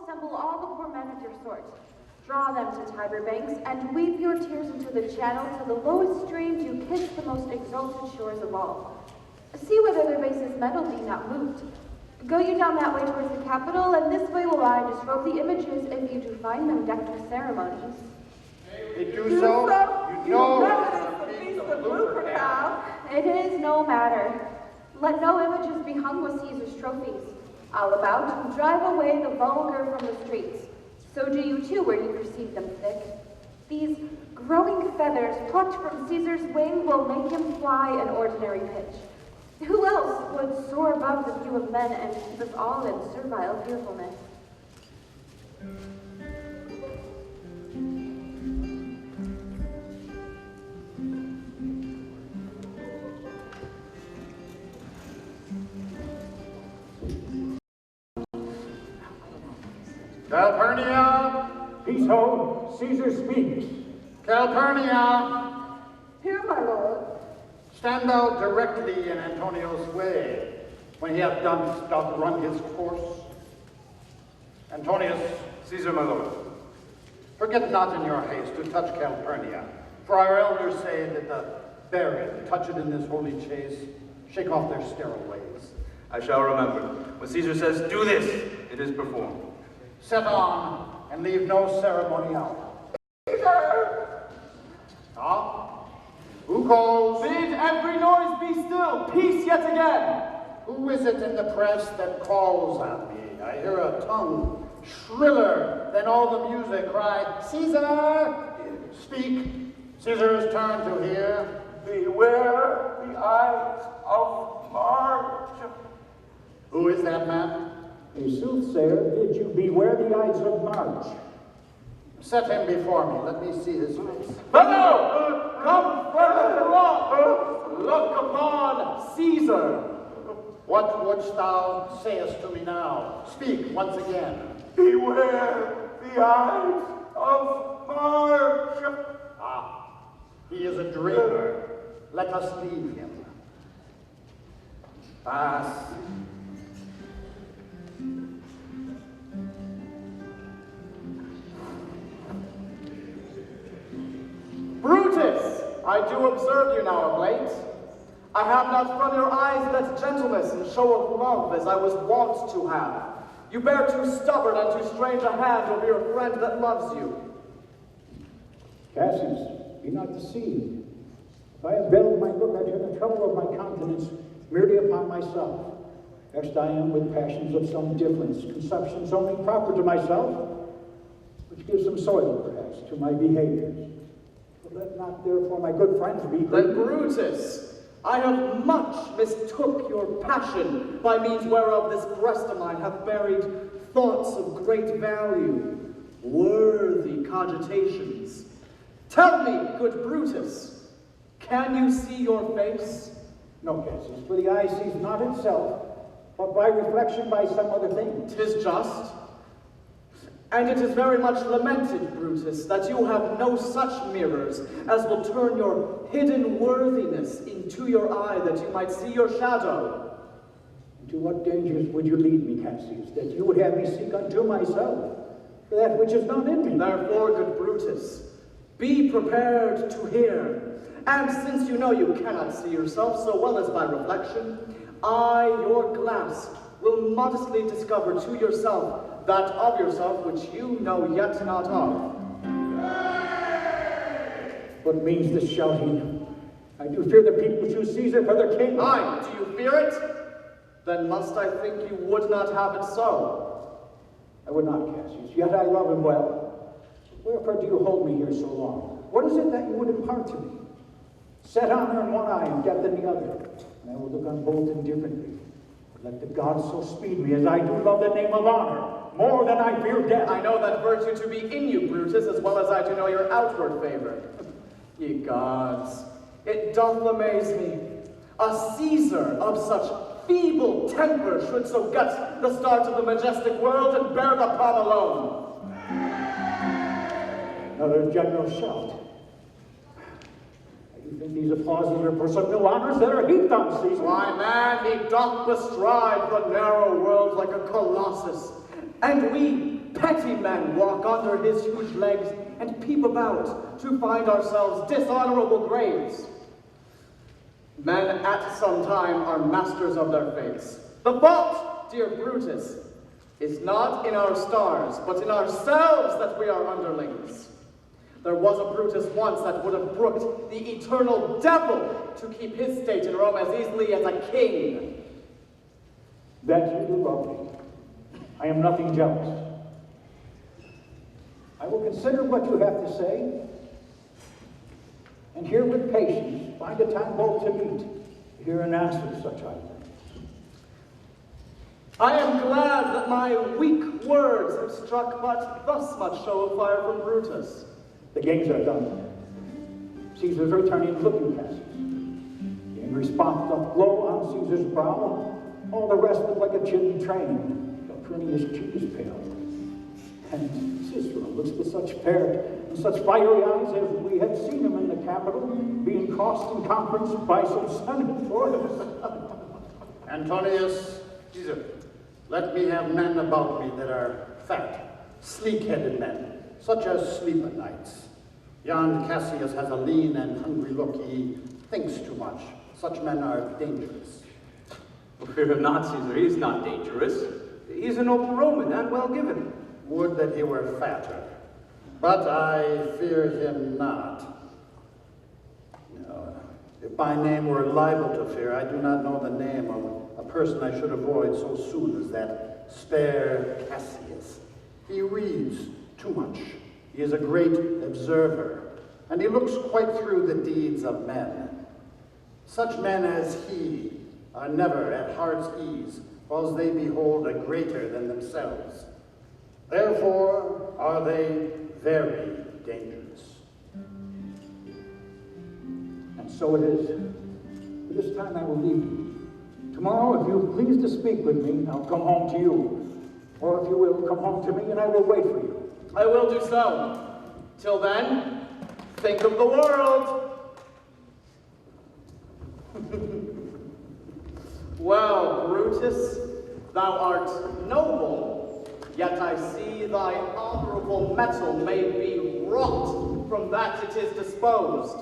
assemble all the poor men of your sort. Draw them to Tiber banks, and weep your tears into the channel till the lowest streams you kiss the most exalted shores of all. See whether their basest metal be not moved. Go you down that way towards the capital, and this way will I disrobe the images if you do find them decked with ceremonies. They do so? You know it's the feast of Lupercal. It is no matter. Let no images be hung with Caesar's trophies. All about, drive away the vulgar from the streets. So do you too, where you perceive them thick. These growing feathers plucked from Caesar's wing will make him fly an ordinary pitch. Who else would soar above the view of men and keep us all in servile fearfulness? Calpurnia! Peace, ho! Caesar speaks. Calpurnia! Here, my lord. Stand thou directly in Antonio's way, when he hath doth run his course. Antonius, Caesar, my lord. forget not in your haste to touch Calpurnia, for our elders say that the buried touch it in this holy chase, shake off their sterile ways. I shall remember. When Caesar says, do this, it is performed. Set on, and leave no ceremony out. Ah? Who calls? Bid every noise be still, peace yet again. Who is it in the press that calls on me? I hear a tongue shriller than all the music cry, Caesar! Speak. Caesar's turn to hear. Beware the eyes of March. Who is that man? A soothsayer bid you beware the Ides of March. Set him before me. Let me see his face. Fellow, come from the throng. Look upon Caesar. What wouldst thou sayest to me now? Speak once again. Beware the eyes of March. Ah, he is a dreamer. Let us leave him. Pass. Brutus, I do observe you now of late. I have not from your eyes that gentleness and show of love as I was wont to have. You bear too stubborn and too strange a hand over your friend that loves you. Cassius, be not deceived. If I have veiled my look, I turn the trouble of my countenance merely upon myself. Vexed I am with passions of some difference, conceptions only proper to myself, which gives some soil, perhaps, to my behaviors. But let not, therefore, my good friends be Then Brutus, I have much mistook your passion, by means whereof this breast of mine hath buried thoughts of great value, worthy cogitations. Tell me, good Brutus, can you see your face? No, Cassius, for the eye sees not itself, but by reflection by some other thing. 'Tis just. And it is very much lamented, Brutus, that you have no such mirrors as will turn your hidden worthiness into your eye, that you might see your shadow. Into what dangers would you lead me, Cassius, that you would have me seek unto myself for that which is not in me? Therefore, good Brutus, be prepared to hear. And since you know you cannot see yourself so well as by reflection, I, your glass, will modestly discover to yourself that of yourself which you know yet not of. What means this shouting? I do fear the people choose Caesar for their king. Aye, do you fear it? Then must I think you would not have it so. I would not, Cassius, yet I love him well. Wherefore do you hold me here so long? What is it that you would impart to me? Set honor in one eye and death in the other, and I will look on both indifferently. Let the gods so speed me as I do love the name of honor, more than I fear death. I know that virtue to be in you, Brutus, as well as I do know your outward favor. Ye gods, it doth amaze me. A Caesar of such feeble temper should so get the start of the majestic world and bear the palm alone. Another general shout. You think these applauses are for some new honors that are heaped on Caesar? Why, man, he doth bestride the narrow world like a colossus, and we petty men walk under his huge legs and peep about to find ourselves dishonorable graves. Men at some time are masters of their fates. The fault, dear Brutus, is not in our stars, but in ourselves that we are underlings. There was a Brutus once that would have brooked the eternal devil to keep his state in Rome as easily as a king. That you do lovely. I am nothing jealous. I will consider what you have to say, and hear with patience, find a time both to meet, to hear and answer such items. I am glad that my weak words have struck but thus much show of fire from Brutus. The games are done. Caesar's returning looking Cassius. The angry spot doth glow on Caesar's brow. All the rest look like a chidden train. Calpurnius' cheek is pale. And Cicero looks with such fair and such fiery eyes as we had seen him in the Capitol, being crossed in conference by some Senate orders. Antonius, Caesar. let me have men about me that are fat, sleek-headed men, such as sleep at nights. Yon Cassius has a lean and hungry look. He thinks too much. Such men are dangerous. Fear him not, Caesar. He is not dangerous. He is a noble Roman and well given. Would that he were fatter, but I fear him not. No, if my name were liable to fear, I do not know the name of a person I should avoid so soon as that spare Cassius. He reads too much. He is a great observer, and he looks quite through the deeds of men. Such men as he are never at heart's ease, whilst they behold a greater than themselves. Therefore are they very dangerous. And so it is. For this time I will leave you. Tomorrow, if you please to speak with me, I'll come home to you. Or if you will, come home to me and I will wait for you. I will do so. Till then, think of the world. Well, Brutus, thou art noble, yet I see thy honorable metal may be wrought from that it is disposed.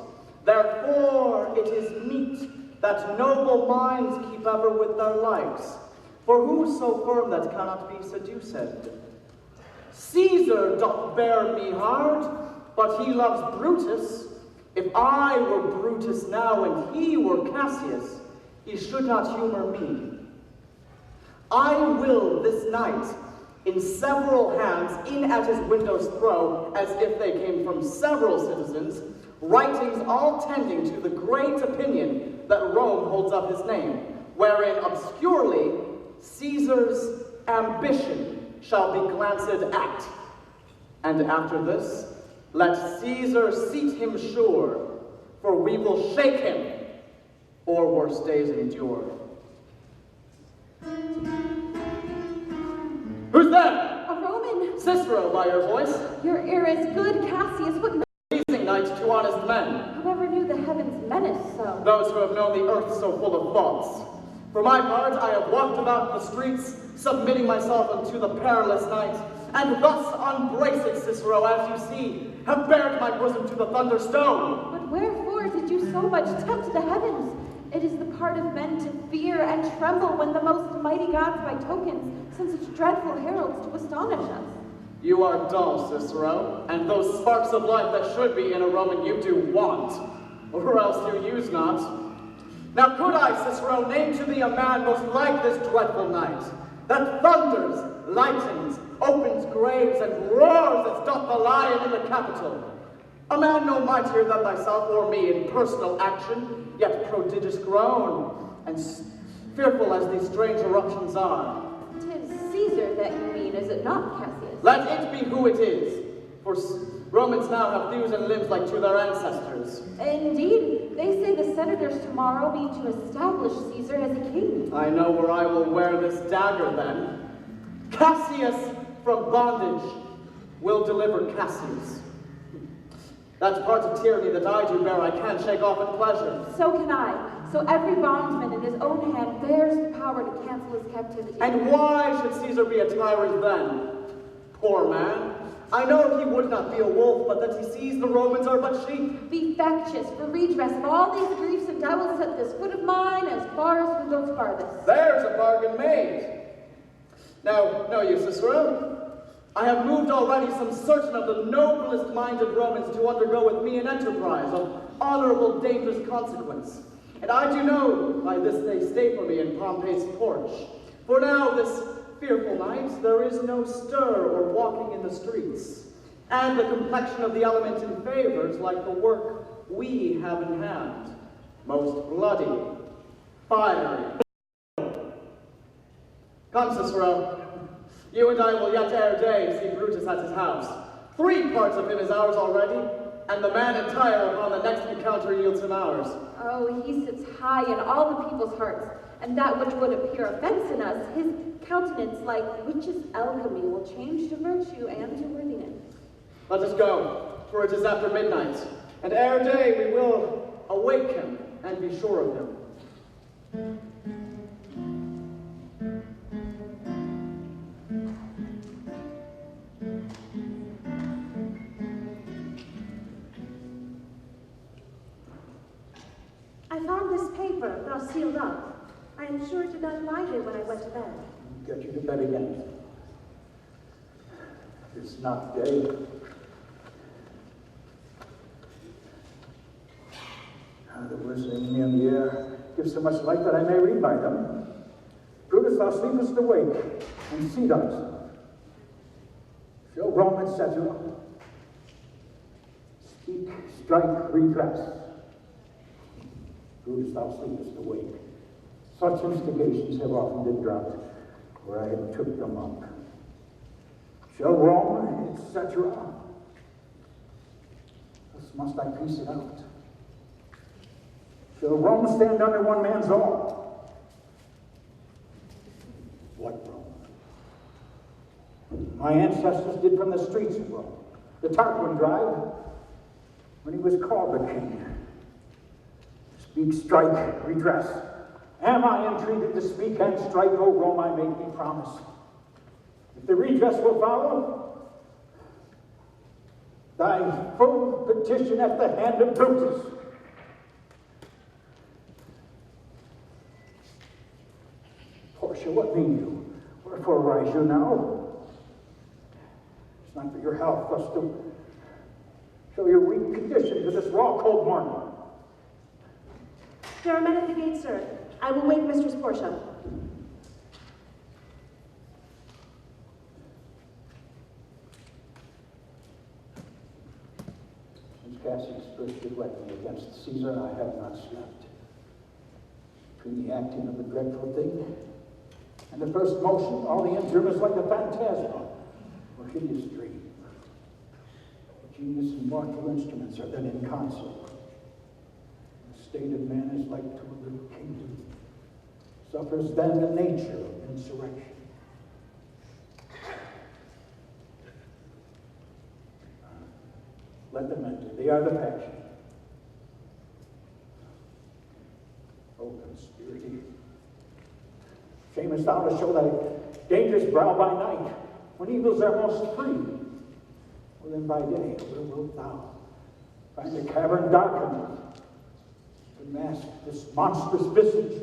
Therefore it is meet that noble minds keep ever with their likes. For who so firm that cannot be seduced? Caesar doth bear me hard, but he loves Brutus. If I were Brutus now and he were Cassius, he should not humor me. I will this night in several hands in at his windows throw, as if they came from several citizens, writings all tending to the great opinion that Rome holds of his name, wherein obscurely Caesar's ambition shall be glanced at. And after this, let Caesar seat him sure, for we will shake him, or worse days endure. Who's there? A Roman. Cicero, by your voice. Your ear is good, Cassius. What Pleasing night to honest men. whoever knew the heavens menace so? Those who have known the earth so full of thoughts. For my part, I have walked about the streets, submitting myself unto the perilous night, and thus unbraced, Cicero, as you see, have bared my bosom to the thunderstone. But wherefore did you so much tempt the heavens? It is the part of men to fear and tremble when the most mighty gods by tokens send such dreadful heralds to astonish us. You are dull, Cicero, and those sparks of life that should be in a Roman you do want, or else you use not. Now could I, Cicero, name to thee a man most like this dreadful night, that thunders, lightens, opens graves, and roars as doth the lion in the Capitol. A man no mightier than thyself or me in personal action, yet prodigious grown, and fearful as these strange eruptions are. 'Tis Caesar that you mean, is it not, Cassius? Let it be who it is, for Romans now have thews and limbs like to their ancestors. Indeed, they say the senators tomorrow mean to establish Caesar as a king. I know where I will wear this dagger then. Cassius from bondage will deliver Cassius. That part of tyranny that I do bear I can shake off at pleasure. So can I. So every bondsman in his own hand bears the power to cancel his captivity. And why should Caesar be a tyrant then? Poor man. I know he would not be a wolf, but that he sees the Romans are but sheep. Be factious for redress of all these griefs, and I will set this foot of mine as far as we goes farthest. There's a bargain made. Now, know you, Cicero, I have moved already some certain of the noblest minded Romans to undergo with me an enterprise of honorable, dangerous consequence. And I do know by this they stay for me in Pompey's porch. For now, this fearful night, there is no stir or walking in the streets, and the complexion of the element in favors like the work we have in hand, most bloody, fiery. Come, Cicero, you and I will yet ere day see Brutus at his house. 3 parts of him is ours already, and the man entire upon the next encounter yields him ours. Oh, he sits high in all the people's hearts, and that which would appear offense in us, his countenance like witch's alchemy will change to virtue and to worthiness. Let us go, for it is after midnight, and ere day we will awake him and be sure of him. I found this paper, thus sealed up. I am sure it did not lie here when I went to bed. Get you to bed again. It's not day. The words in the air give so much light that I may read by them. Brutus, thou sleepest awake, and see us. Show Rome, etc. Speak, strike, redress. Brutus, thou sleepest awake. Such instigations have often been dropped where I have took them up. Shall Rome, etc. Thus must I piece it out. Shall Rome stand under one man's own? What Rome? My ancestors did from the streets of Rome, the Tarquin drive, when he was called the king. Speak, strike, redress. Am I entreated to speak and strike, O Rome, I make thee promise? If the redress will follow, thy full petition at the hand of Brutus. Portia, what mean you? Wherefore rise you now? It's not for your health thus to show your weak condition to this raw, cold morning. There are men at the gate, sir. I will wake Mistress Portia. Since Cassius first did wet me against Caesar, I have not slept. Between the acting of the dreadful thing and the first motion, all the interim is like a phantasma or hideous dream. Genius and mortal instruments are then in concert. The state of man is like to a little kingdom. Suffers then the nature of insurrection. Let them enter. They are the passion. O conspiracy. Famous thou to show thy dangerous brow by night, when evils are most free. Or then by day, where wilt thou find the cavern darkened, to mask this monstrous visage?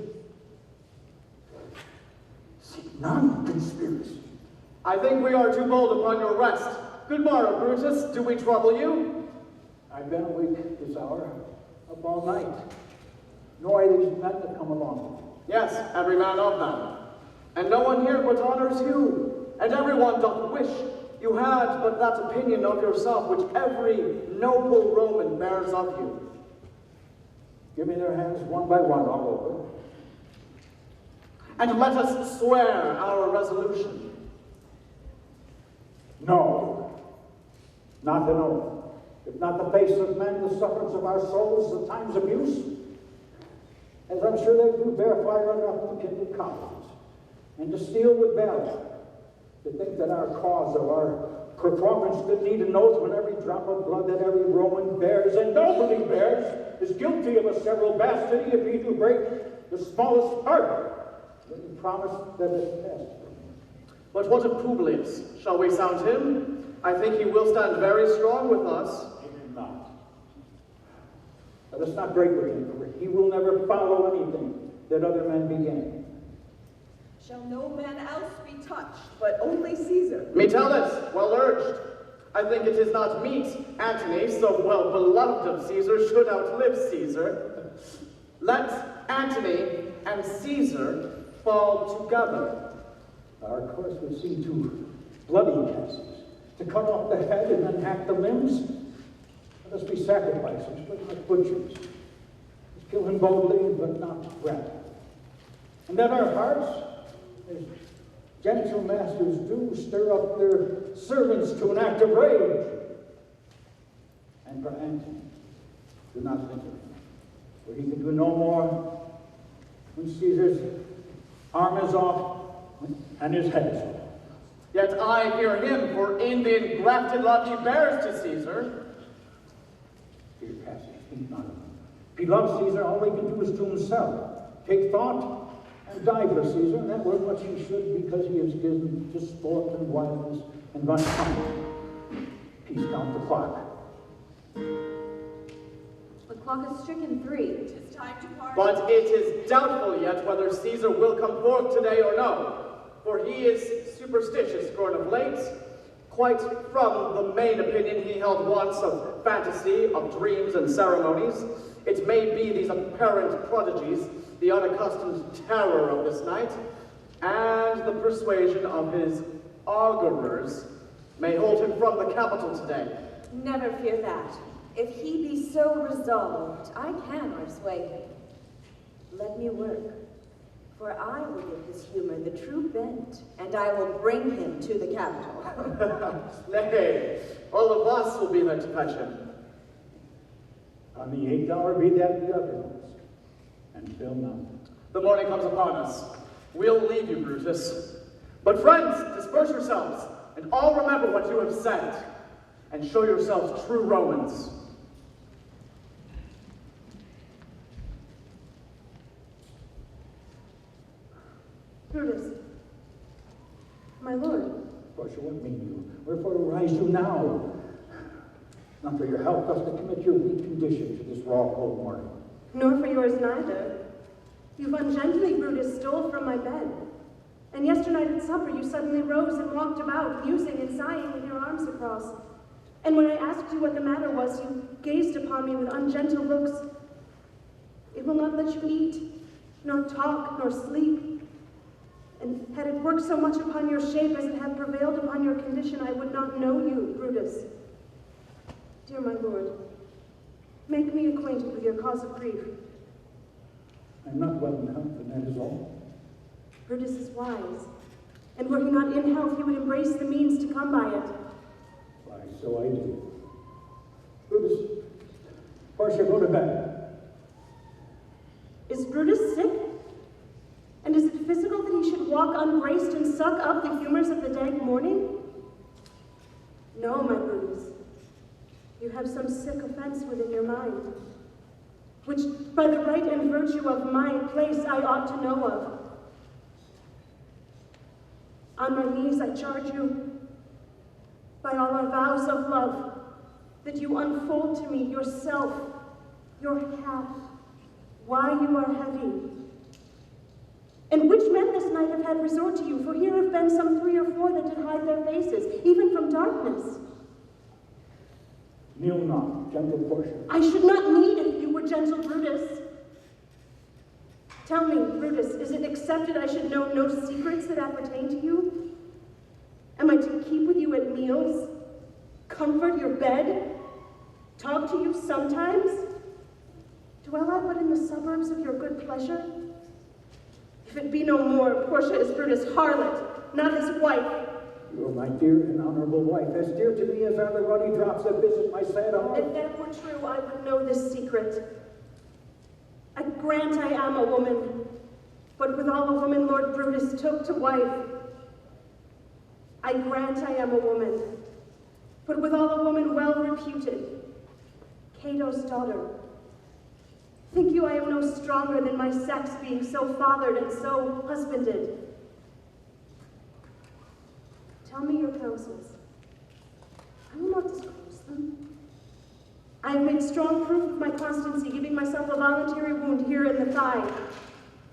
Seek none conspiracy. I think we are too bold upon your rest. Good morrow, Brutus. Do we trouble you? I've been awake this hour, up all night. Nor are these men that come along. Yes, every man of them. And no one here but honors you. And everyone doth wish you had but that opinion of yourself which every noble Roman bears of you. Give me their hands one by one all over. And let us swear our resolution. No, not an oath. If not the face of men, the sufferance of our souls, the time's abuse, as I'm sure they do bear fire enough to kindle confidence, and to steel with valor, to think that our cause of our performance did need an oath when every drop of blood that every Roman bears, and nobly bears, is guilty of a several bastardy if he do break the smallest part when he promised that it passed. But what of Publius? Shall we sound him? I think he will stand very strong with us. He did not. Let us not break with him, for he will never follow anything that other men began. Shall no man else be touched, but only Caesar? Metellus, well urged. I think it is not meet Antony, so well beloved of Caesar, should outlive Caesar. Let Antony and Caesar fall together. Our course would seem to bloody passes, to cut off the head and then hack the limbs. Let us be sacrifices, but not butchers. Kill him boldly, but not rapidly. And that our hearts, as gentle masters do, stir up their servants to an act of rage. And for Antony, do not hinder him, for he can do no more when Caesar's arm is off and his head is off. Yet I fear him, for in the engrafted love he bears to Caesar. Dear passage, think not of him. If he loves Caesar, all he can do is to himself. Take thought and die for Caesar, and that were what he should, because he is given to sport and wildness and run comfort. Peace count the clock. The clock has stricken 3. It is time to part. But it is doubtful yet whether Caesar will come forth today or no, for he is superstitious, grown of late, quite from the main opinion he held once of fantasy, of dreams and ceremonies. It may be these apparent prodigies, the unaccustomed terror of this night, and the persuasion of his augurers may hold him from the capital today. Never fear that. If he be so resolved, I can persuade him. Let me work, for I will give his humor the true bent, and I will bring him to the capital. Nay, all of us will be there to fetch him. On the 8th hour be that the uttermost, and fill none. The morning comes upon us. We'll leave you, Brutus. But friends, disperse yourselves, and all remember what you have said, and show yourselves true Romans. Brutus, my lord. Portia, what mean you? Wherefore arise you now? Not for your health thus to commit your weak condition to this raw cold morning. Nor for yours neither. You've ungently, Brutus, stole from my bed. And yesternight at supper you suddenly rose and walked about, musing and sighing with your arms across. And when I asked you what the matter was, you gazed upon me with ungentle looks. It will not let you eat, nor talk, nor sleep. And had it worked so much upon your shape as it had prevailed upon your condition, I would not know you, Brutus. Dear my lord, make me acquainted with your cause of grief. I am not well in health, and that is all. Brutus is wise, and were he not in health, he would embrace the means to come by it. Why, so I do. Brutus, Portia, go to bed. Is Brutus sick? And is it physical that he should walk unbraced and suck up the humors of the dank morning? No, my Brutus. You have some sick offense within your mind, which by the right and virtue of my place I ought to know of. On my knees I charge you, by all our vows of love, that you unfold to me yourself, your half, why you are heavy, and which men this night have had resort to you, for here have been some 3 or 4 that did hide their faces, even from darkness. Kneel not, gentle Portia. I should not need if you were gentle, Brutus. Tell me, Brutus, is it accepted I should know no secrets that appertain to you? Am I to keep with you at meals, comfort your bed, talk to you sometimes? Dwell I but in the suburbs of your good pleasure? If it be no more, Portia is Brutus' harlot, not his wife. You are my dear and honorable wife, as dear to me as are the ruddy drops that visit my sad heart. If that were true, I would know this secret. I grant I am a woman, but with all a woman Lord Brutus took to wife. I grant I am a woman, but with all a woman well reputed, Cato's daughter. Think you I am no stronger than my sex, being so fathered and so husbanded? Tell me your counsels. I will not disclose them. I have made strong proof of my constancy, giving myself a voluntary wound here in the thigh.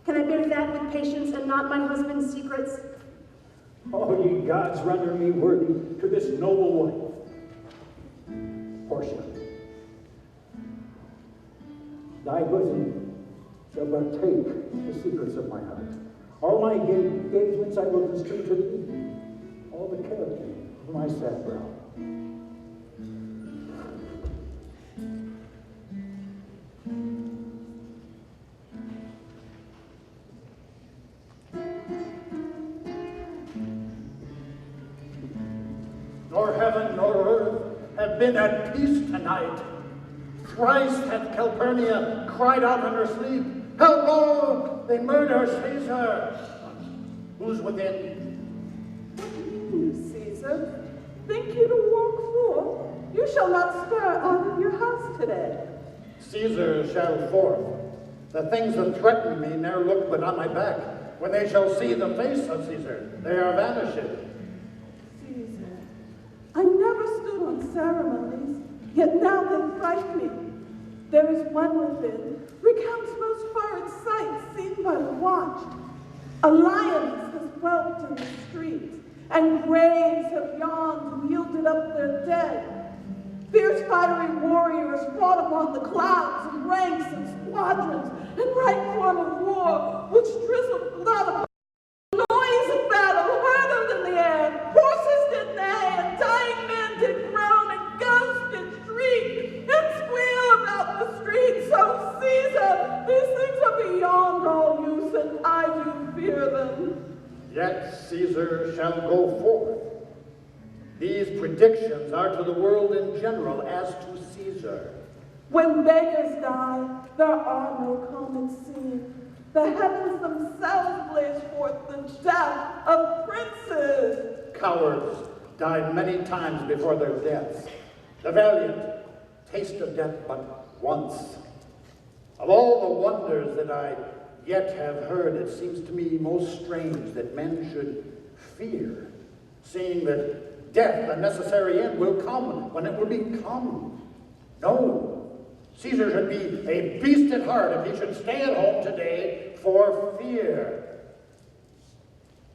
Can I bear that with patience and not my husband's secrets? Oh, ye gods, render me worthy to this noble wife. Portia, thy bosom shall partake the secrets of my heart. All my engagements I will construe to thee, all the character of my sad brow. Nor heaven nor earth have been at peace tonight. Thrice hath Calpurnia cried out in her sleep, "Help, oh, they murder Caesar!" Who's within? Caesar, think you to walk forth? You shall not stir out of your house today. Caesar shall forth. The things that threaten me ne'er look but on my back. When they shall see the face of Caesar, they are vanished. Caesar, I never stood on ceremonies, yet now they fright me. There is one within, recounts most horrid sights seen by the watch. A lioness has whelped in the streets, and graves have yawned and yielded up their dead. Fierce fiery warriors fought upon the clouds in ranks and squadrons, in right form of war, which drizzled blood upon the noise of battle heard in the air. Horses did neigh, and dying men did groan, and ghosts did shriek and squeal about the streets. So, Caesar, these things are beyond all use, and I do fear them. Yet Caesar shall go forth. These predictions are to the world in general as to Caesar. When beggars die, there are no comets seen. The heavens themselves blaze forth the death of princes. Cowards died many times before their deaths. The valiant taste of death but once. Of all the wonders that I yet have heard, it seems to me most strange that men should fear, seeing that death, the necessary end, will come when it will become. No, Caesar should be a beast at heart if he should stay at home today for fear.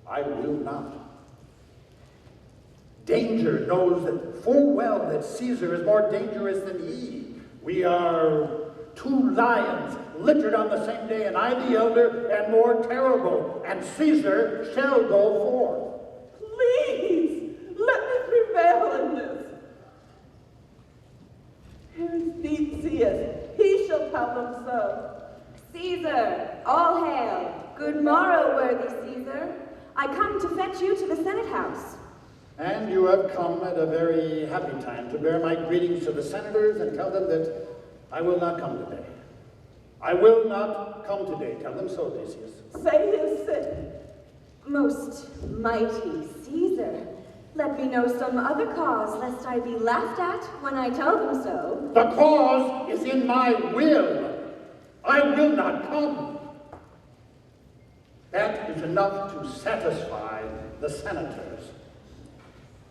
I will not. Danger knows that full well that Caesar is more dangerous than he. We are two lions littered on the same day, and I the elder and more terrible, and Caesar shall go forth. Please, let me prevail in this. Here is Theseus. He shall tell them so. Caesar, all hail. Good morrow, worthy Caesar. I come to fetch you to the Senate House. And you have come at a very happy time to bear my greetings to the senators and tell them that I will not come today. I will not come today. Tell them so, Theseus. Say he is sick. Most mighty Caesar, let me know some other cause, lest I be laughed at when I tell them so. The cause is in my will. I will not come. That is enough to satisfy the senators.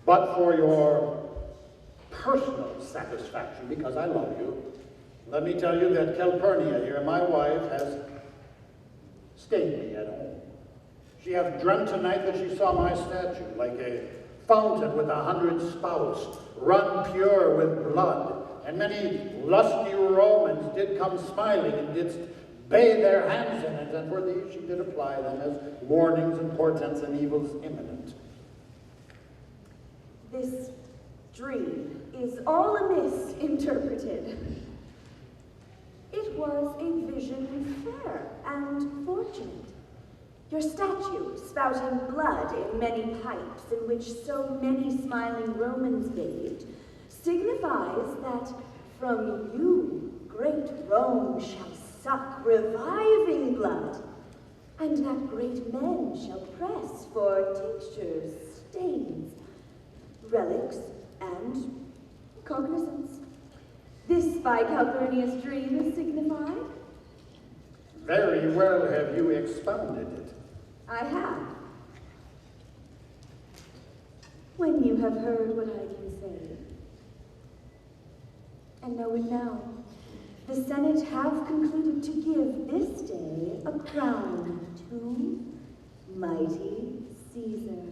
But for your personal satisfaction, because I love you, let me tell you that Calpurnia here, my wife, has stayed me at home. She hath dreamt tonight that she saw my statue, like a fountain with 100 spouts, run pure with blood, and many lusty Romans did come smiling and didst bathe their hands in it, and for these she did apply them as warnings and portents and evils imminent. This dream is all amiss interpreted. It was a vision fair and fortunate. Your statue, spouting blood in many pipes in which so many smiling Romans bathed, signifies that from you great Rome shall suck reviving blood, and that great men shall press for tinctures, stains, relics, and cognizance. This by Calpurnia's dream is signified. Very well have you expounded it. I have. when you have heard what I can say. And know it now. The Senate have concluded to give this day a crown to mighty Caesar.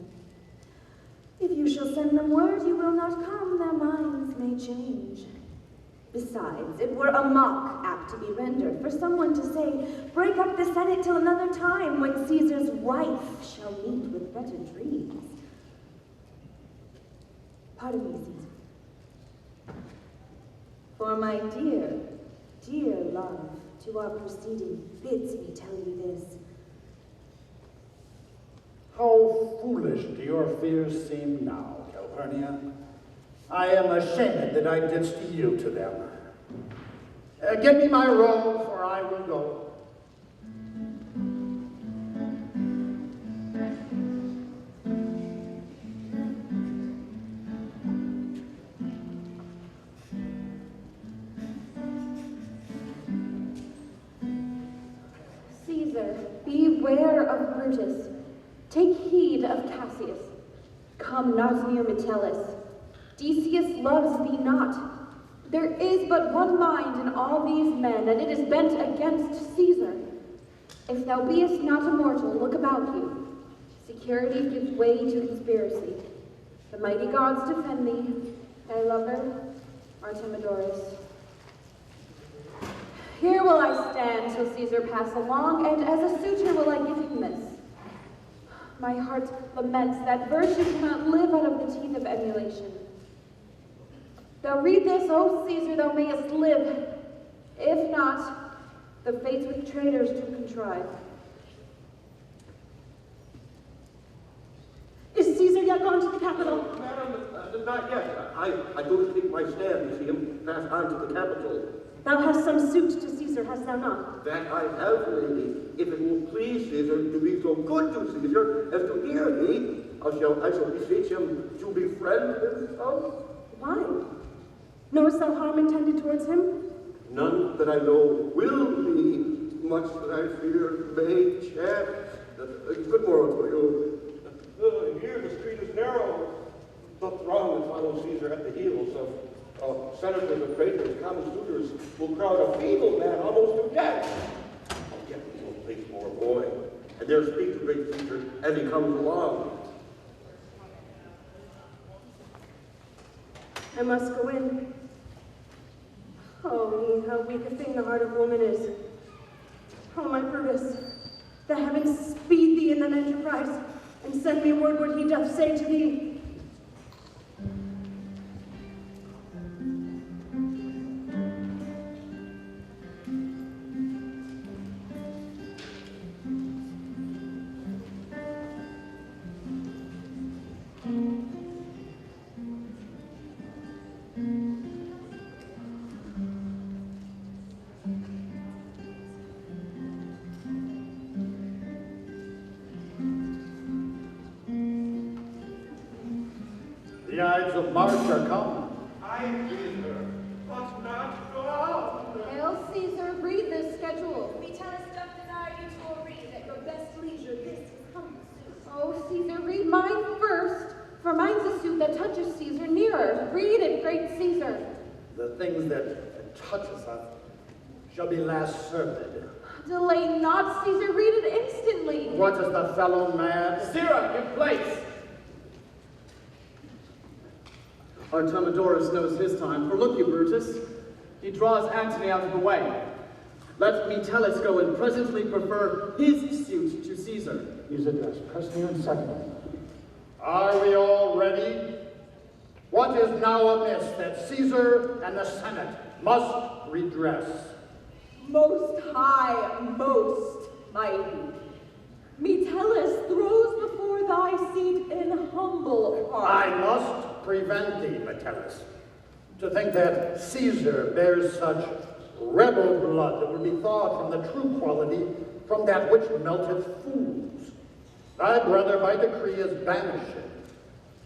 If you shall send them word you will not come, their minds may change. Besides, it were a mock act to be rendered for someone to say, break up the Senate till another time when Caesar's wife shall meet with better dreams. Pardon me, Caesar. For my dear, dear love to our proceeding bids me tell you this. How foolish do your fears seem now, Calpurnia. I am ashamed that I didst yield to them. Give me my robe, for I will go. Caesar, beware of Brutus. Take heed of Cassius. Come not near Metellus. Decius loves thee not. There is but one mind in all these men, and it is bent against Caesar. If thou beest not immortal, look about you. Security gives way to conspiracy. The mighty gods defend thee, thy lover, Artemidorus. Here will I stand till Caesar pass along, and as a suitor will I give him this. My heart laments that virtue cannot live out of the teeth of emulation. Thou read this, O Caesar, thou mayest live. If not, the fates with traitors do contrive. Is Caesar yet gone to the capital? Madam, not yet. I go to take my stand to see him pass on to the capital. Thou hast some suit to Caesar, hast thou not? That I have, lady. If it will please Caesar to be so good to Caesar as to hear me, I shall beseech him to befriend himself. Why? Knowest thou harm intended towards him? None that I know will be, much that I fear may chance. Good morrow to you. Here the street is narrow. The throng that follows Caesar at the heels of senators and praetors, common suitors, will crowd a feeble man almost to death. I'll get me no place for a boy, and there speak to great Caesar as he comes along. I must go in. Oh me, how weak a thing the heart of woman is. Oh, my Brutus, the heavens speed thee in that enterprise, and send me word what he doth say to thee. The Ides of March are come. I Caesar must not go out. Hail Caesar, read this schedule. Metellus doth desire you to read at your best leisure this his humble suit. Oh, Caesar, read mine first, for mine's a suit that touches Caesar nearer. Read it, great Caesar. The things that touches us shall be last served. Delay not, Caesar, read it instantly. What is the fellow mad? Sirrah, in place! Artemidorus knows his time, for look you, Brutus, he draws Antony out of the way. Let Metellus go and presently prefer his suit to Caesar. His address, press near and second. Are we all ready? What is now amiss that Caesar and the Senate must redress? Most high, most mighty. Metellus throws before thy seat in humble heart. I must prevent thee, Metellus. To think that Caesar bears such rebel blood that would be thawed from the true quality from that which melteth fools. Thy brother by decree is banished,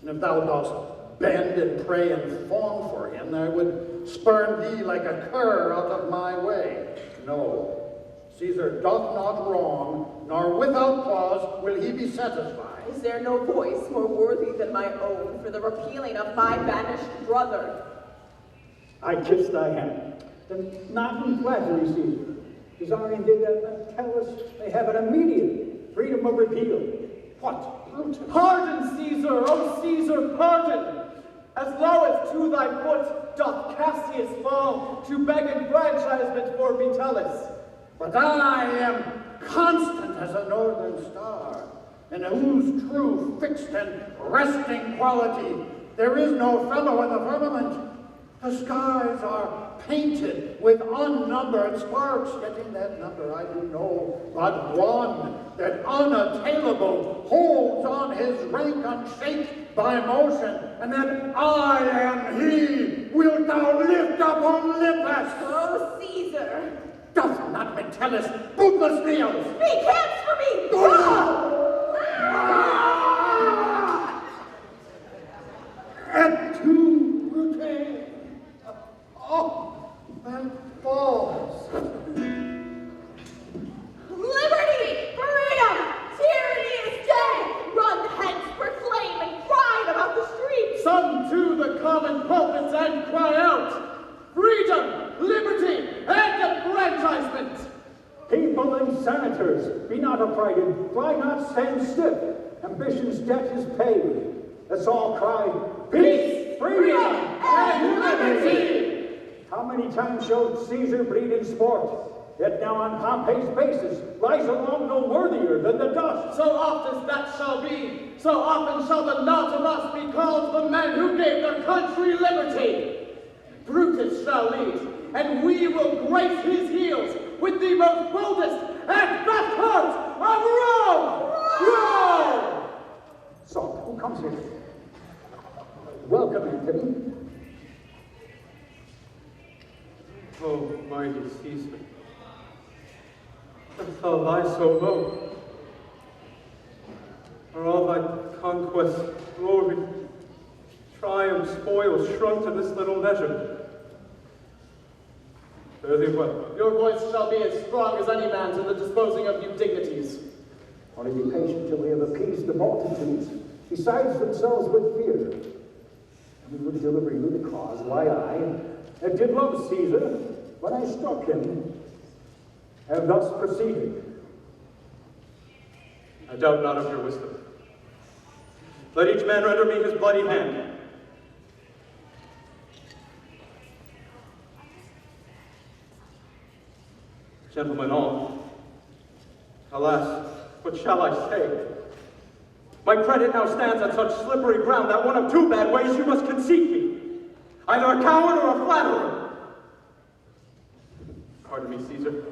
and if thou dost bend and pray and fawn for him, I would spurn thee like a cur out of my way. No, Caesar doth not wrong, nor without cause will he be satisfied. is there no voice more worthy than my own for the repealing of my banished brother? I kiss thy hand, then not in flattery, Caesar, desiring they that tell us they have an immediate freedom of repeal. What, Brutus? Pardon, Caesar, O Caesar, pardon! As low as to thy foot doth Cassius fall, to beg enfranchisement for Metellus. But I am constant as a northern star, in whose true, fixed, and resting quality there is no fellow in the firmament. The skies are painted with unnumbered sparks, yet in that number I do know but one, that unattainable holds on his rank unshaked by motion, and that I am he. Wilt thou lift up Olympus? O Caesar! Doth not Metellus bootless nails? Speak hence for me! Et tu, Brute? Oh, that falls. Liberty! Freedom! Tyranny is dead! Run hence, proclaim, and cry it about the streets! Some to the common pulpits and cry out, freedom, liberty, and enfranchisement! People and senators, be not affrighted, fly not, stand stiff. Ambition's debt is paid. Let's all cry, peace, freedom, and liberty! How many times shall Caesar bleed in sport? Yet now on Pompey's basis lies alone no worthier than the dust. So oft as that shall be, so often shall the not of us be called the men who gave their country liberty. Brutus shall lead, and we will grace his heels with the most boldest and best heart of Rome! Rome! So, who comes here? Welcome, Anthony. Oh, mighty Caesar, dost thou lie so low? Are all thy conquests, glory, triumph, spoils shrunk to this little measure? Fare thee well. Your voice shall be as strong as any man's in the disposing of you dignities. Only be patient till we have appeased the multitudes, besides themselves with fear. And we would deliver you the cause why I did love Caesar when I struck him, and thus proceeded. I doubt not of your wisdom. Let each man render me his bloody hand. Gentlemen all, alas, what shall I say? My credit now stands on such slippery ground that one of two bad ways you must conceit me. Either a coward or a flatterer. Pardon me, Caesar.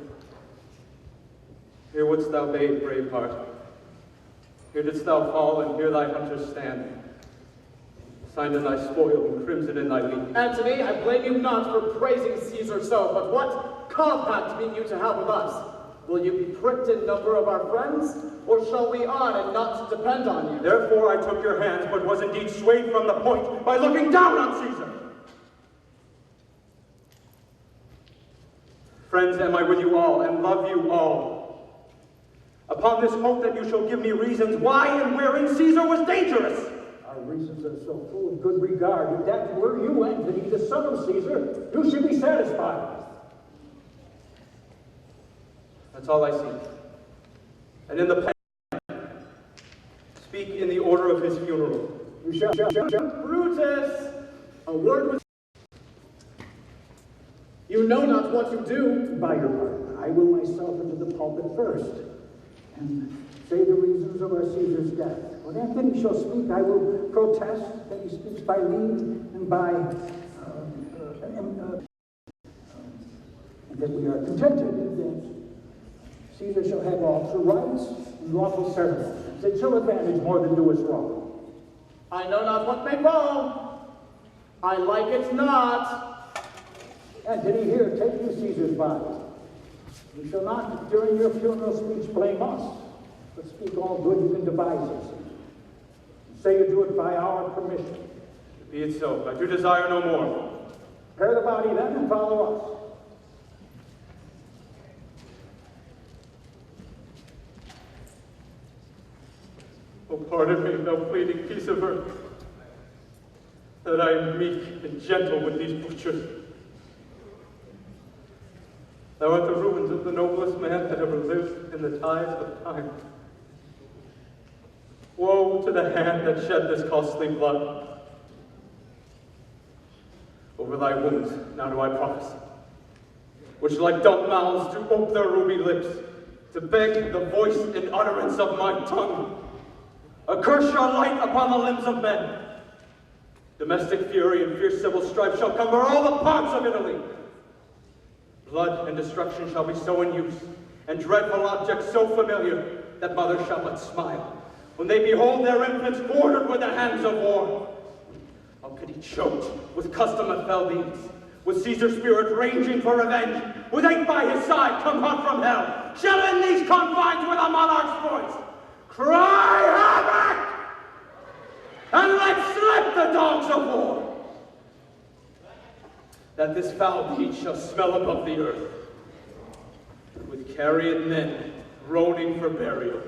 Here wouldst thou bathe, brave heart. Here didst thou fall, and here thy hunters stand. Signed in thy spoil, and crimson in thy leaf. Antony, I blame you not for praising Caesar so, but what compact mean you to have with us? Will you be pricked in number of our friends, or shall we on and not depend on you? Therefore I took your hands, but was indeed swayed from the point by looking down on Caesar. Friends, am I with you all, and love you all. Upon this hope that you shall give me reasons why and wherein Caesar was dangerous. Our reasons are so full of good regard, if that were you, Antony, the son of Caesar, you should be satisfied. That's all I see. And in the pen, speak in the order of his funeral. You shall. Brutus, a word with you know not what you do. By your pardon, I will myself into the pulpit first, and say the reasons of our Caesar's death. When Antony shall speak, I will protest that he speaks by leave and by, and that we are contented that Caesar shall have all true rights and lawful ceremonies, that shall advantage more than do us wrong. I know not what may fall. I like it not. Antony, here, take you Caesar's body. You shall not, during your funeral speech, blame us, but speak all good you can devise us. Say you do it by our permission. Be it so. I do desire no more. Prepare the body then and follow us. Oh, pardon me, thou fleeting piece of earth, that I am meek and gentle with these butchers. Thou art the ruins of the noblest man that ever lived in the tides of time. Woe to the hand that shed this costly blood. Over thy wounds now do I prophesy, which like dumb mouths do ope their ruby lips, to beg the voice and utterance of my tongue. A curse shall light upon the limbs of men. Domestic fury and fierce civil strife shall cumber all the parts of Italy. Blood and destruction shall be so in use, and dreadful objects so familiar, that mothers shall but smile when they behold their infants bordered with the hands of war. How could he choke with custom of fell deeds, with Caesar's spirit ranging for revenge, with hate by his side come hot from hell, shall in these confines with a monarch's voice cry havoc, and let slip the dogs of war, that this foul deed shall smell above the earth, with carrion men groaning for burial.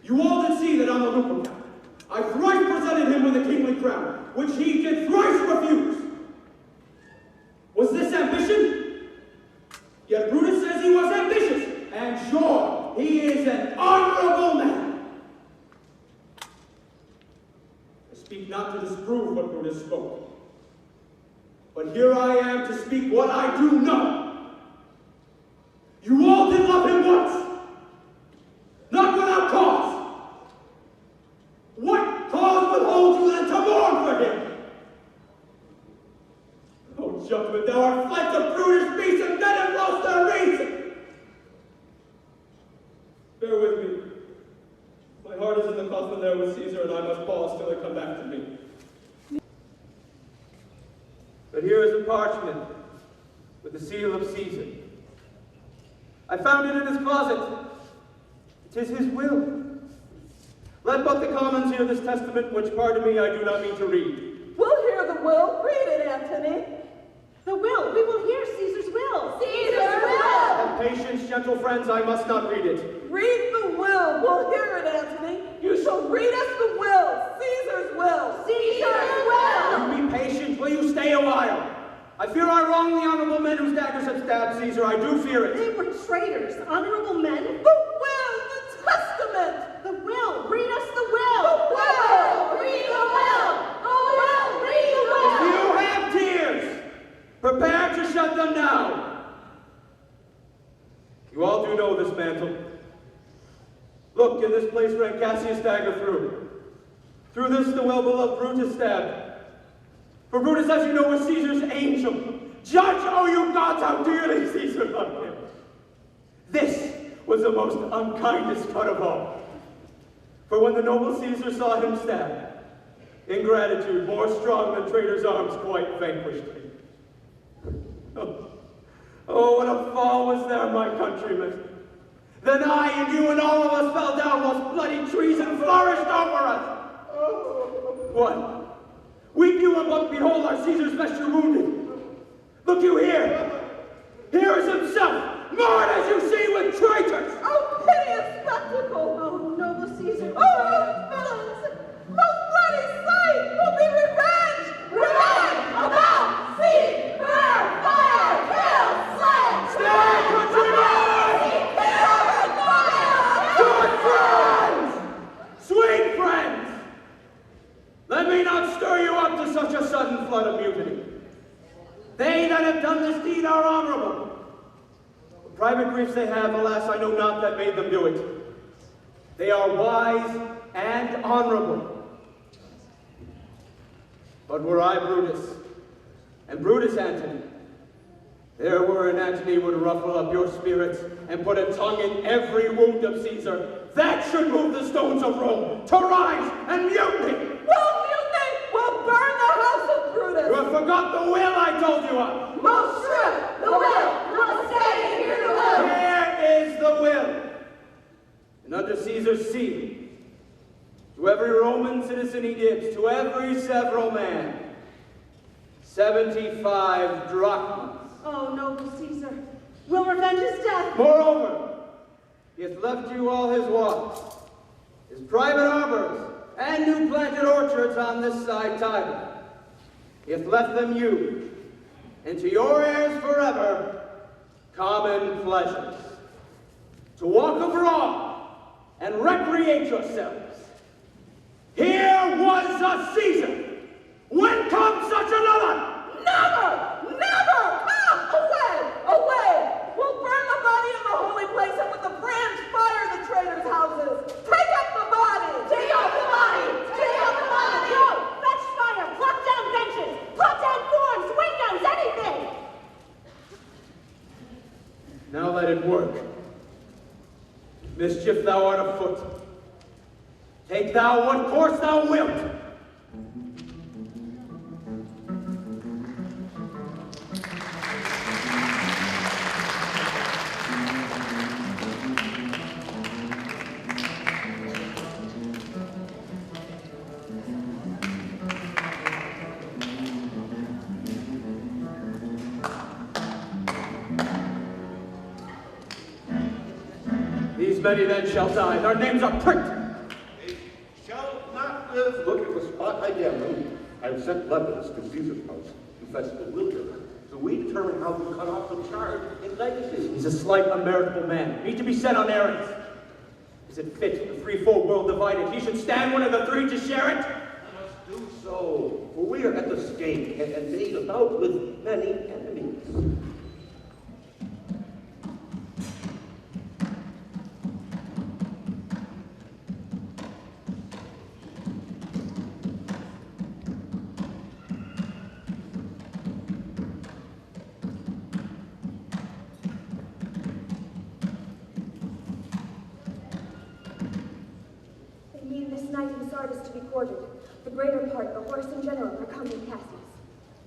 You all did see that on the lookout. I thrice presented him with a kingly crown, which he did thrice refuse. Was this ambition? Yet Brutus says he was ambitious, and sure, he is an honorable man. I speak not to disprove what Brutus spoke, but here I am to speak what I do know. You all did love him once, not without cause. What cause would hold you then to mourn for him? Oh, judgment, thou art fled to brutish beasts, and men have lost their reason. Bear with me. My heart is in the coffin there with Caesar, and I must pause till they come back to me. But here is a parchment with the seal of Caesar. I found it in his closet. It is his will. Let but the commons hear this testament, which, pardon me, I do not mean to read. We'll hear the will. Read it, Antony. The will. We will hear Caesar's will. Caesar's will! Have patience, gentle friends, I must not read it. Read the will. We'll hear it, Antony. You shall read us the will. Caesar's will. Caesar's will! You be patient. Will you stay a while? I fear I wrong the honorable men whose daggers have stabbed Caesar. I do fear it. They were traitors, honorable men. The will, the testament. The will. Read us the will. The will. Read the will! The will! Read the will! If you have tears, prepare to shut them down. You all do know this mantle. Look, in this place ran Cassius' dagger through. Through this the well-beloved Brutus stabbed. For Brutus, as you know, was Caesar's angel. Judge, oh you gods, how dearly Caesar loved him. This was the most unkindest cut of all. For when the noble Caesar saw him stabbed, ingratitude, more strong than traitor's arms, quite vanquished me. Oh, what a fall was there, my countrymen. Then I and you and all of us fell down whilst bloody treason flourished over us. What? Weep you but behold our Caesar's vesture wounded. Look you here. Here is himself, marred as you see with traitors. Oh, piteous spectacle. Oh, noble Caesar. Oh, villains. Most bloody sight will be revenge. Revenge! About! See! Burn! Fire! Kill! Slay! Stand, countrymen! Good friends! Sweet friends! Let me not stir you up to such a sudden flood of mutiny. They that have done this deed are honorable. The private griefs they have, alas, I know not that made them do it. They are wise and honorable. But were I Brutus, and Brutus Antony, there were an Antony would ruffle up your spirits and put a tongue in every wound of Caesar. That should move the stones of Rome to rise and mutiny. We'll burn the house of Brutus. You have forgot the will I told you of. Most true. The will! We must stay and hear the will! Here is the will. And under Caesar's seal, to every Roman citizen he gives, to every several man, 75 drachmas. Oh, noble Caesar. We'll revenge his death. Moreover, he hath left you all his walks, his private arbors, and new planted orchards on this side Tiber. He hath left them you, and to your heirs forever, common pleasures. To walk abroad and recreate yourselves. Here was a Caesar. When comes such another? Never! Never! Away! Away! We'll burn the body in the holy place and with the brands fire the traitors' houses. Take up the body! Take up the body! Take up the body! Go! Fetch fire! Pluck down benches! Pluck down forms! Windows! Anything! Now let it work. Mischief thou art afoot. Take thou what course thou wilt. These many then shall die. Their names are pricked Yes, look at the spot again. I've sent letters to Caesar's house to fetch the William. So we determine how to cut off the charge in legacy. He's a slight, unmeritable man. Need to be sent on errands. Is it fit, the threefold world divided, he should stand one of the three to share it? I must do so, for we are at the stake and made about with many enemies. To be quartered. The greater part, the horse and general, are come with Cassius.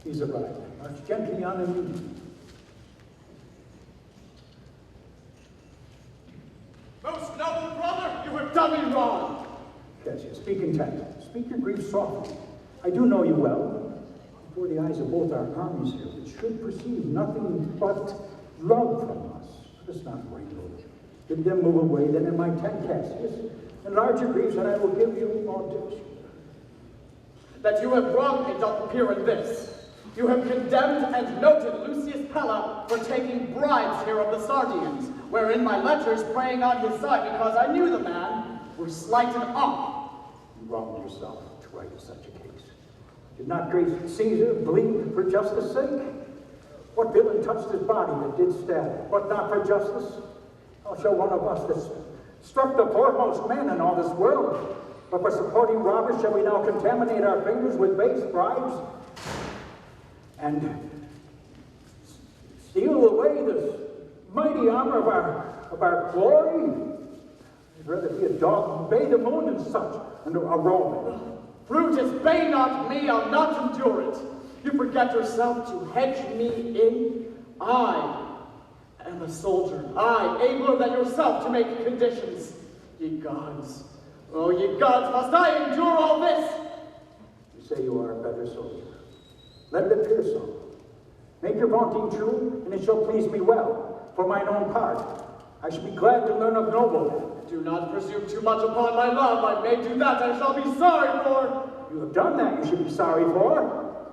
He's arrived. March gently on him. Most noble brother, you have done me wrong. Cassius, speak intent. Speak your grief softly. I do know you well. Before the eyes of both our armies here, which should perceive nothing but love from us. Let us not wrangle. Bid them move away, then in my tent, Cassius. Enlarge your griefs, and I will give you more tips. That you have wronged me doth appear in this. You have condemned and noted Lucius Pella for taking bribes here of the Sardians, wherein my letters praying on his side because I knew the man were slighted off. You wronged yourself to write such a case. Did not great Caesar bleed for justice' sake? What villain touched his body that did stab, but not for justice? I'll show one of us that's struck the foremost man in all this world. But for supporting robbers, shall we now contaminate our fingers with base bribes? And steal away this mighty armor of our glory? I'd rather be a dog and bay the moon and such, and a Roman. Brutus, bay not me, I'll not endure it. You forget yourself to hedge me in. I am a soldier, I, abler than yourself to make conditions. Ye gods, oh ye gods, must I endure all this? You say you are a better soldier. Let it appear so. Make your vaunting true, and it shall please me well. For mine own part, I should be glad to learn of noblemen. Do not presume too much upon my love. I may do that, I shall be sorry for. You have done that, you should be sorry for.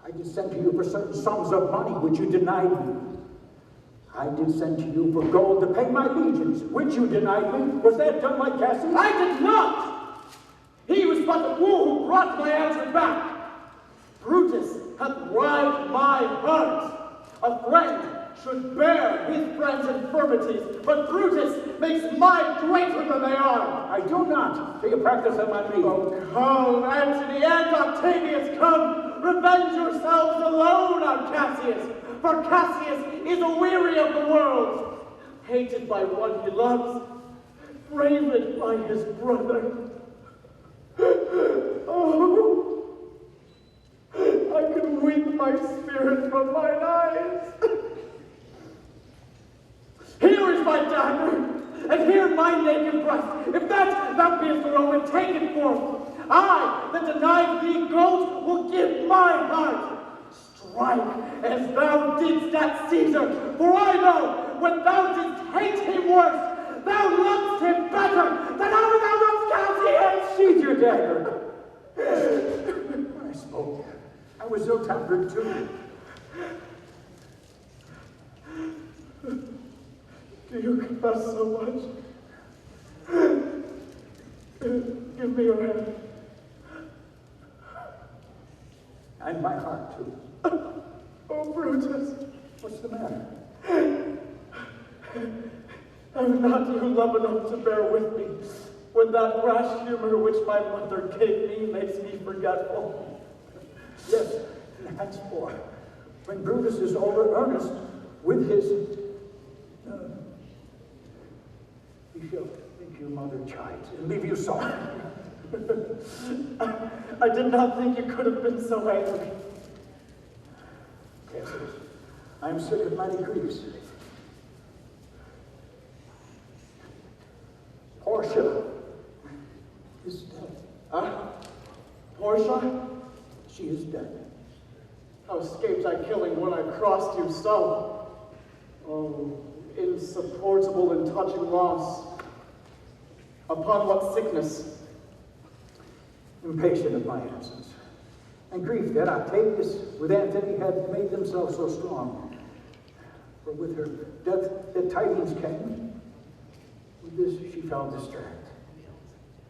I did send to you for certain sums of money, which you denied me. I did send to you for gold to pay my legions, which you denied me. Was that done by Cassius? I did not! He was but the fool who brought my answer back. Brutus hath rived my heart. A friend should bear his friend's infirmities, but Brutus makes mine greater than they are. I do not. So you practice them on me. Oh, come, Antony and Octavius, come. Revenge yourselves alone on Cassius, for Cassius is aweary of the world, hated by one he loves, braved by his brother. Oh, I could weep my spirit from mine eyes. Here is my dagger, and here my naked breast. If that thou beest the Roman, take it forth. I, that denied thee gold, will give my heart. Strike as thou didst at Caesar, for I know when thou didst hate him worse, thou loved him better than ever thou loved Cassius. Sheathe your dagger. When I spoke, I was ill-tempered too. Do you confess so much? Give me your hand. And my heart too. Oh, Brutus. What's the matter? Have not you love enough to bear with me when that rash humor which my mother gave me makes me forgetful? Yes, and henceforth, when Brutus is over earnest with his... he shall think your mother chides and leave you sorry. I did not think you could have been so angry. Cassius, I am sick of many griefs. Portia is dead. Portia? She is dead. How escaped I killing when I crossed you so? Oh, insupportable and touching loss. Upon what sickness? impatient of my absence, and grief that Octavius with Antony had made themselves so strong. For with her death the tidings came. With this she fell distracted,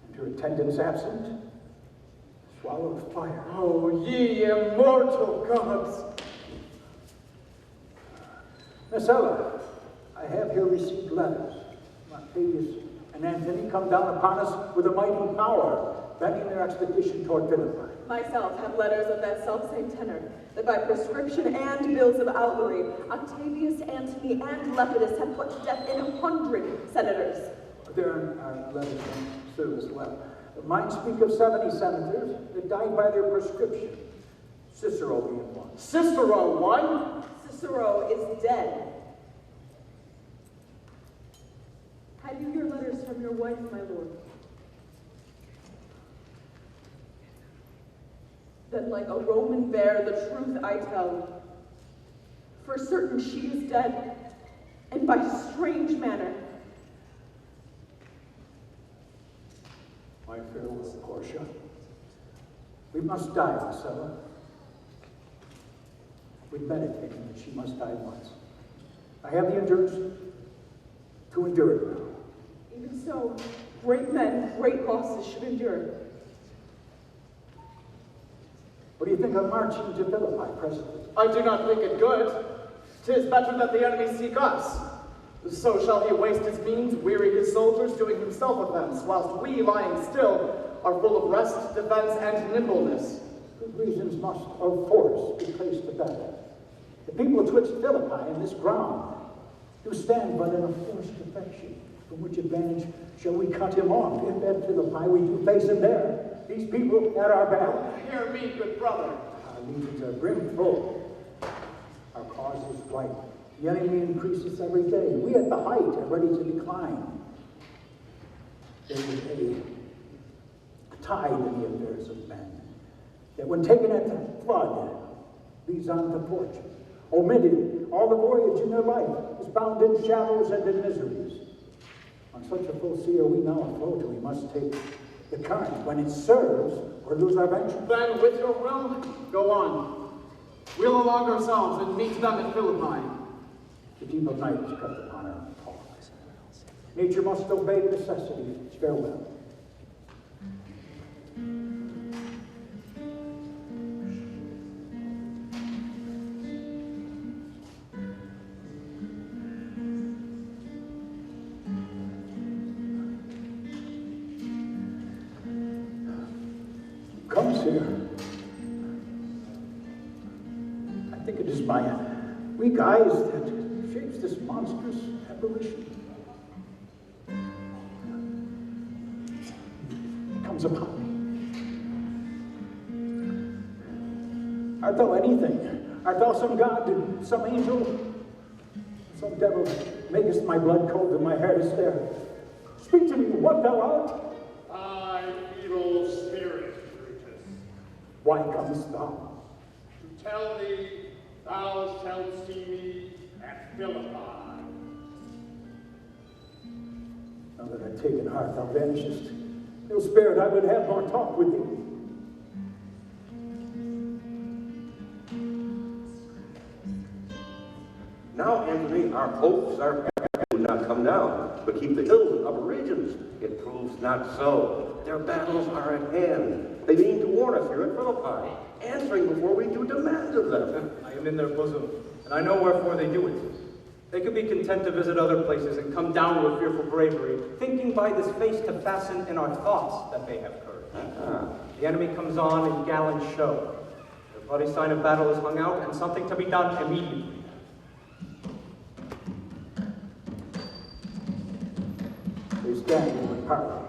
and her attendants absent, swallowed fire. Oh, ye immortal gods! Messella, I have here received letters from Octavius and Antony come down upon us with a mighty power, bending their expedition toward Philippi. Myself have letters of that self-same tenor, that by prescription and bills of outlawry, Octavius, Antony, and Lepidus have put to death 100 senators. There are letters from Sue as well. Mine speak of 70 senators that died by their prescription, Cicero being one. Cicero, one? Cicero is dead. Had you your letters from your wife, my lord? Then like a Roman bear, the truth I tell. For certain she is dead, and by strange manner. My farewell, Portia. We must die, Marcella. We meditated that she must die once. I have the endurance to endure it now. Even so, great men, great losses should endure. What do you think of marching to Philippi presently? I do not think it good. 'Tis better that the enemy seek us. So shall he waste his means, weary his soldiers, doing himself offense, whilst we, lying still, are full of rest, defense, and nimbleness. Good reasons must of force be placed to battle. The people twixt Philippi and this ground do stand but in a forced affection, from which advantage shall we cut him off, if at Philippi we do face him there, these people at our back. Hear me, good brother. Our legions are brimful. Our cause is right. The enemy increases every day. We at the height are ready to decline. There is a tide in the affairs of men, that when taken at the flood, leads on to fortune. Omitted, all the voyage in their life is bound in shadows and in miseries. On such a full sea are we now afloat, and we must take the current when it serves, or lose our venture. Then, with your will, go on. We'll along ourselves and meet them at Philippi. The deep of night is crept upon our talks. Nature must obey necessity. Farewell. Comes here. I think it is my weak eyes that shapes this monstrous apparition. It comes upon me. Art thou anything? Art thou some god, some angel, some devil? Makest my blood cold and my hair to stare. Speak to me, what thou art? I, evil spirit, Brutus, Why comest thou? to tell thee thou shalt see me at Philippi. Now that I've taken heart, thou vanishest. Ill spirit, I would have more talk with thee. Now, Antony, our hopes are do not come down, but keep the hills and upper regions. It proves not so. Their battles are at hand. They mean to warn us here at Philippi, answering before we do demand of them. I am in their bosom, and I know wherefore they do it. They could be content to visit other places and come down with fearful bravery, thinking by this face to fasten in our thoughts that they have courage. The enemy comes on in gallant show. The bloody sign of battle is hung out, and something to be done immediately. They stand in the parley.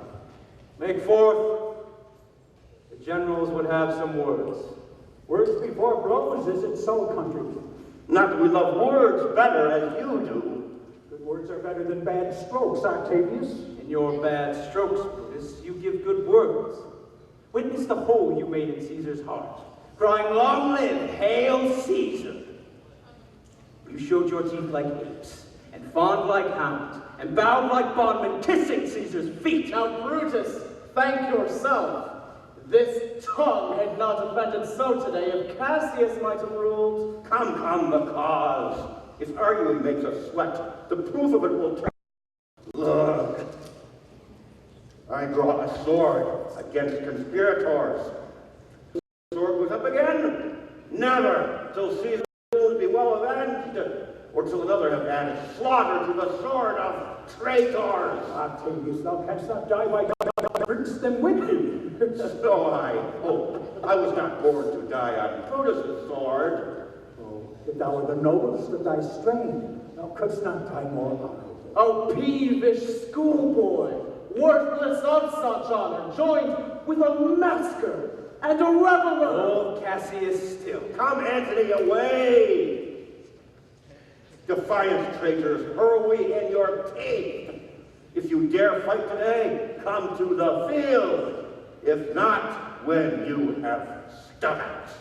Make forth. The generals would have some words. Words before blows, is it so, country? Not that we love words better as you do. Good words are better than bad strokes, Octavius. In your bad strokes, Brutus, you give good words. Witness the hole you made in Caesar's heart, crying, "Long live, hail Caesar!" You showed your teeth like apes, and fawned like hounds, and bowed like bondmen, kissing Caesar's feet. Now, Brutus, thank yourself. This tongue had not offended so today if Cassius might have ruled. Come, the cause. If arguing makes us sweat, the proof of it will turn. Look. I draw a sword against conspirators. The sword was up again. Never till Caesar's wounds be well avenged, or till another have added slaughter to the sword of traitors. Octavius, thou canst not die by brings them with thee. So I hope. I was not born to die on Brutus's sword. Oh, if thou were the noblest of thy strain, thou couldst not die more honorably. A peevish schoolboy, worthless of such honor, joined with a masker and a reveler. Old Cassius still. Come, Antony, away! Defiant traitors, hurl we in your teeth. If you dare fight today, come to the field. If not, when you have stomachs.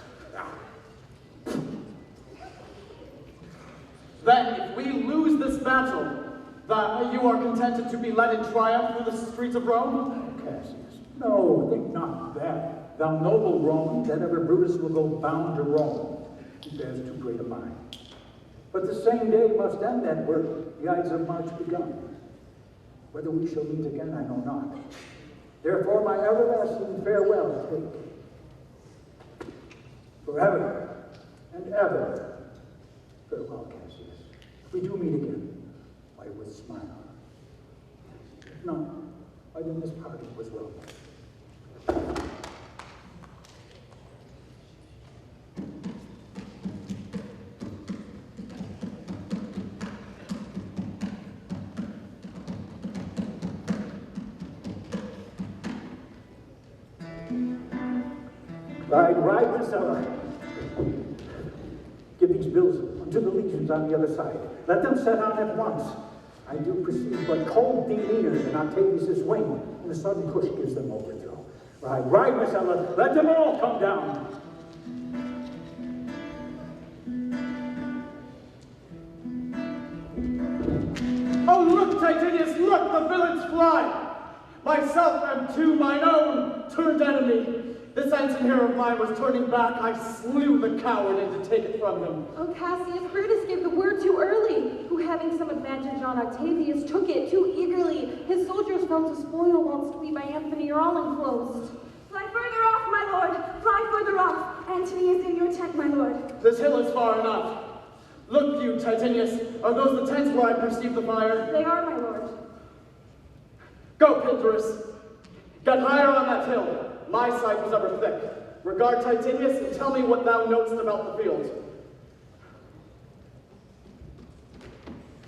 Then, if we lose this battle, that you are contented to be led in triumph through the streets of Rome? Cassius, no, think not that. Thou noble Roman, that ever Brutus will go bound to Rome. He bears too great a mind. But the same day must end that work, the Ides of March begun. Whether we shall meet again, I know not. Therefore, my everlasting farewell take. Forever and ever, farewell, Cassius. If we do meet again, why with smile. If not, why then this parting was well. Ride, Priscilla. Give these bills unto the legions on the other side. Let them set on at once. I do perceive but cold demeanor in Octavius' wing, and a sudden push gives them overthrow. Ride, Priscilla. Let them all come down. Oh, look, Titinius, look, the villains fly! Myself am to mine own turned enemy. This ensign here of mine was turning back. I slew the coward and to take it from him. Oh, Cassius, Brutus gave the word too early, who having some advantage on Octavius took it too eagerly. His soldiers fell to spoil whilst we by Anthony are all enclosed. Fly further off, my lord! Fly further off! Antony is in your tent, my lord. This hill is far enough. Look you, Titinius, are those the tents where I perceive the fire? They are, my lord. Go, Pindarus. Get higher on that hill. My sight was ever thick. Regard Titinius and tell me what thou knowest about the field.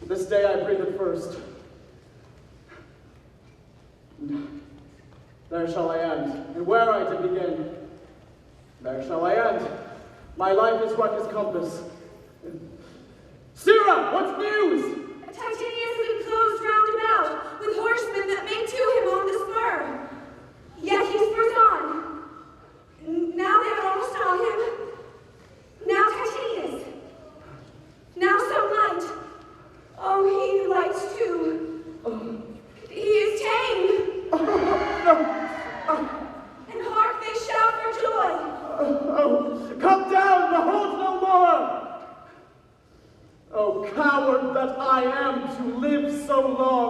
This day I breathed first. There shall I end. And where I did begin, there shall I end. My life is what his compass. Sirrah, what's news? Titinius is enclosed round about, with horsemen that make to him on the spur. Yet he spurs on. Now they are almost on him. Now Titinius. Now so light. Oh, he lights too. He is tame. And hark, they shout for joy. Come down, behold no more. Oh, coward that I am to live so long,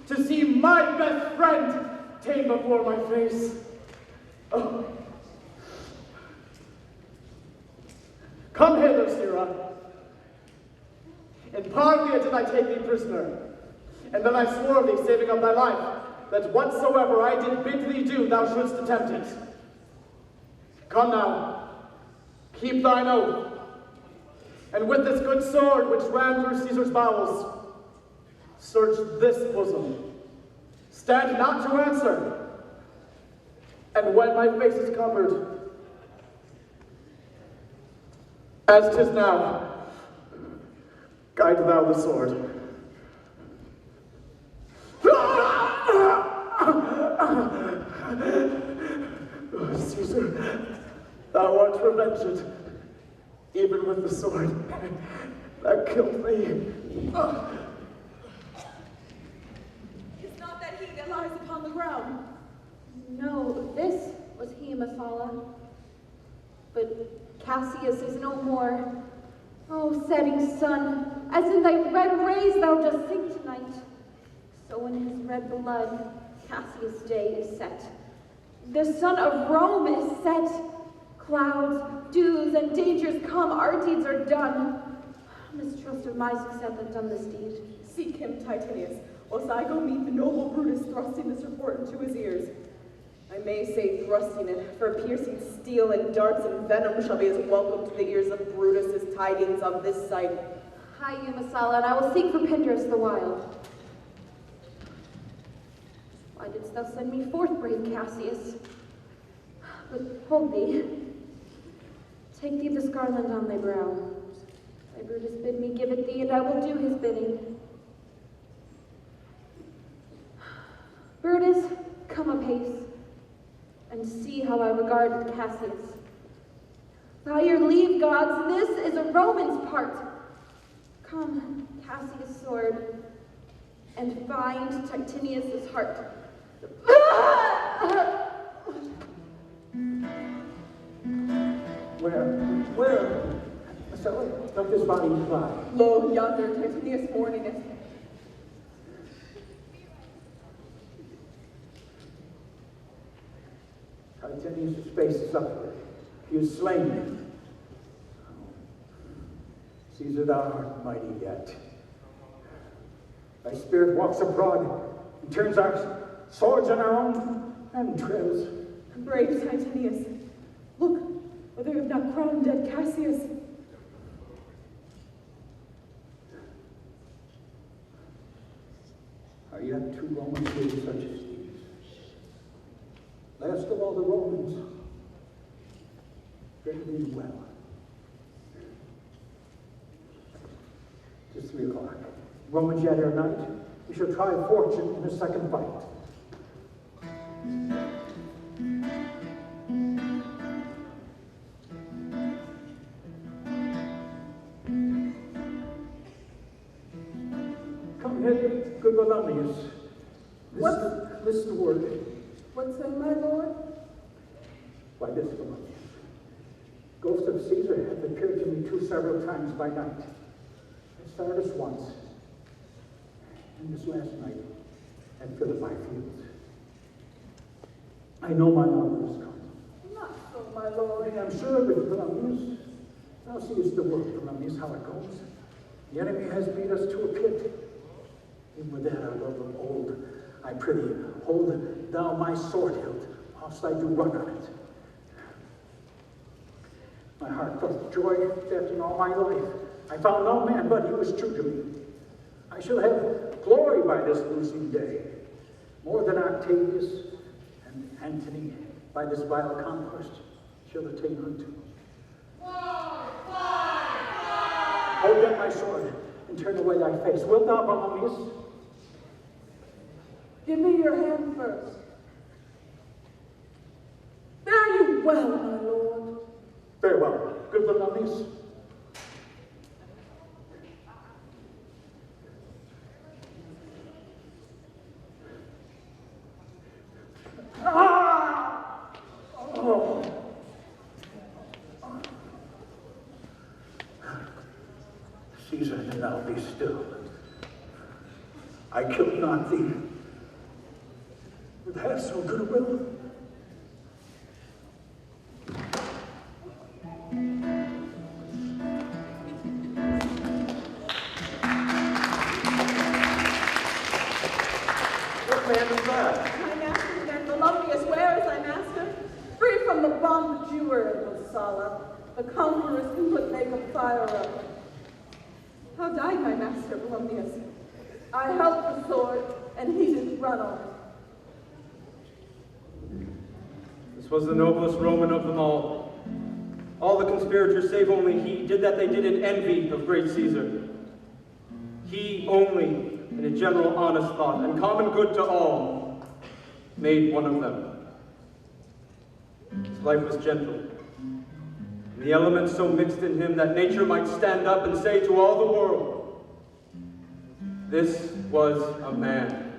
to see my best friend tame before my face. Oh. Come hither, Sirrah. In Parthia did I take thee prisoner, and then I swore thee, saving of thy life, that whatsoever I did bid thee do, thou shouldst attempt it. Come now, keep thine oath, and with this good sword which ran through Caesar's bowels, search this bosom. Stand not to answer, and when my face is covered, as 'tis now, guide thou the sword. Oh, Caesar, thou art revenged, even with the sword that killed me. Is not that he that lies upon the ground? No, this was Messala. But Cassius is no more. Oh, setting sun, as in thy red rays thou dost sink tonight, so in his red blood Cassius' day is set. The sun of Rome is set. Clouds, dews, and dangers come, our deeds are done. Mistrust of my success hath done this deed. Seek him, Titinius, whilst I go meet the noble Brutus thrusting this report into his ears. I may say thrusting it, for piercing steel and darts and venom shall be as welcome to the ears of Brutus as tidings of this sight. Hie you, Messala, and I will seek for Pindrus the while. Why didst thou send me forth, brave Cassius? But hold thee. Take thee this garland on thy brow. Thy Brutus bid me give it thee, and I will do his bidding. Brutus, come apace, and see how I regard Cassius. By your leave, gods, this is a Roman's part. Come, Cassius' sword, and find Titinius' heart. Where? So, let this body lie. Lo, yonder, Titinius mourning it. Titinius' face is up. He is slain. Caesar, thou art mighty yet. Thy spirit walks abroad and turns our swords in our own entrails. Brave Titinius, look, whether you have not crowned dead Cassius. Are yet two Romans with such as these? Last of all the Romans, fare thee well. 'Tis 3 o'clock. Romans yet ere night, we shall try fortune in a second fight. Come hither, good Volumnius. Listen to word. What say, my lord? Why this, Volumnius? Ghost of Caesar hath appeared to me 2 several times by night. At Sardis once, and this last night at Philippi Fields. I know my hour is come. Not so, my lord. I am sure of it, Volumnius. Thou seest the world, Volumnius, how it goes. The enemy has beat us to a pit. And with that our love of old, I prithee, hold thou my sword hilt, whilst I do run on it. My heart felt joy that in all my life I found no man but he was true to me. I shall have glory by this losing day, more than Octavius and Antony by this vile conquest shall attain unto. Hold up my sword and turn away thy face. Wilt thou, Volumnius? Give me your hand first. Fare you well, my lord. Farewell, good Volumnius. Ah! Oh. Caesar, do thou be still. I killed not thee with half so good a will. What man is that? My master again, Volumnius, where is thy master? Free from the bond you were in, Messala. The conquerors can but make a fire of it. How died my master, Volumnius? I held the sword, and he did run on it. This was the noblest Roman of them all. All the conspirators, save only he, did that they did in envy of great Caesar. He only, in a general honest thought, and common good to all, made one of them. His life was gentle, and the elements so mixed in him that nature might stand up and say to all the world, this was a man.